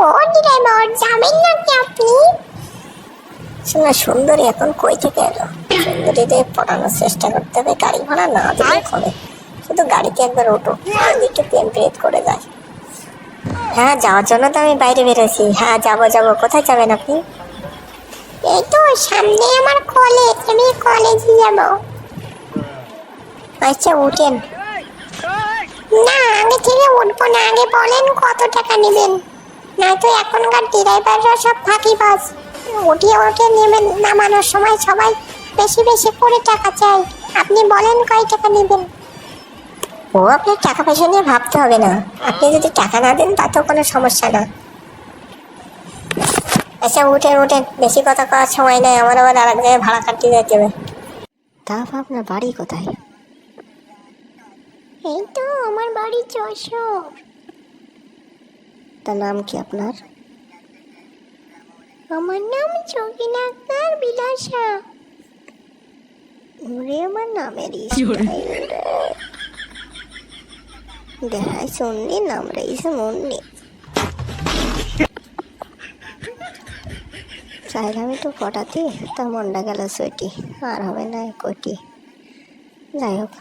ও driver, যাবেন নাকি আপনি? শোনা সুন্দরী এখন কই থেকে এলো? সুন্দরীদের পটানোর চেষ্টা করতে হবে, গাড়ি ভাড়া না দিলে হবে। শুধু গাড়িতে একবার ওঠো, যদি একটু প্রেম প্রেত করে যায়। হ্যাঁ, যাওয়ার জন্য তো আমি বাইরে বেরোছি। হ্যাঁ, যাবো যাবো। কোথায় যাবেন আপনি? এই তো সামনে আমার কলেজ, আমি কলেজে যাব। আচ্ছা, উঠেন। না, আগে থেকে উঠবো না, আগে বলেন কত টাকা নেবেন। নয়তো এখনকার ড্রাইভাররা সব ফাঁকিবাজ। উঠিয়ে উঠে নেবেন, নামানোর সময় সবাই বেশি বেশি করে টাকা চায়। আপনি বলেন কয় টাকা নেবেন। ও, আপনার টাকা পয়সা নিয়ে ভাবতে হবে না। আপনি যদি টাকা না দেন তাতেও কোনো সমস্যা না। আচ্ছা, উঠেন উঠেন, বেশি কথা কওয়ার সময় নেই, আমার আবার আর এক জায়গায় ভাড়া কাটতে যেতে হবে। তা আপনার বাড়ি কোথায়? এই তো আমার বাড়ি যশোর। তার নাম কি আপনার? আমার নাম সকিনা আক্তার বিলাসা। ওরে আমার নামেরই স্টাইল রে। দেখাই শুননি, নাম রয়েছে মুন্নি। চাইলাম একটু পটাতে, তা মনটা গেল সইটি। আর হবে না কটি। যাই হোক,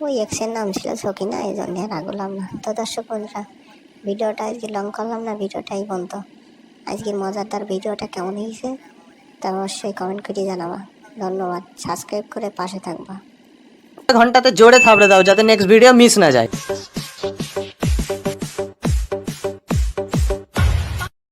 ওই এক্সের নাম ছিল সকিনা, এই জন্য আর আগলাম না। তো দর্শক বন্ধুরা, ভিডিওটা আজকে লং করলাম না, ভিডিওটাই বন্ধ। আজকের মজাদার ভিডিওটা কেমন হয়েছে তা অবশ্যই কমেন্ট করে জানাবা। ধন্যবাদ। সাবস্ক্রাইব করে পাশে থাকবা। ঘন্টাতে জোরে থাবড়ে দাও যাতে নেক্সট ভিডিও মিস না যায়।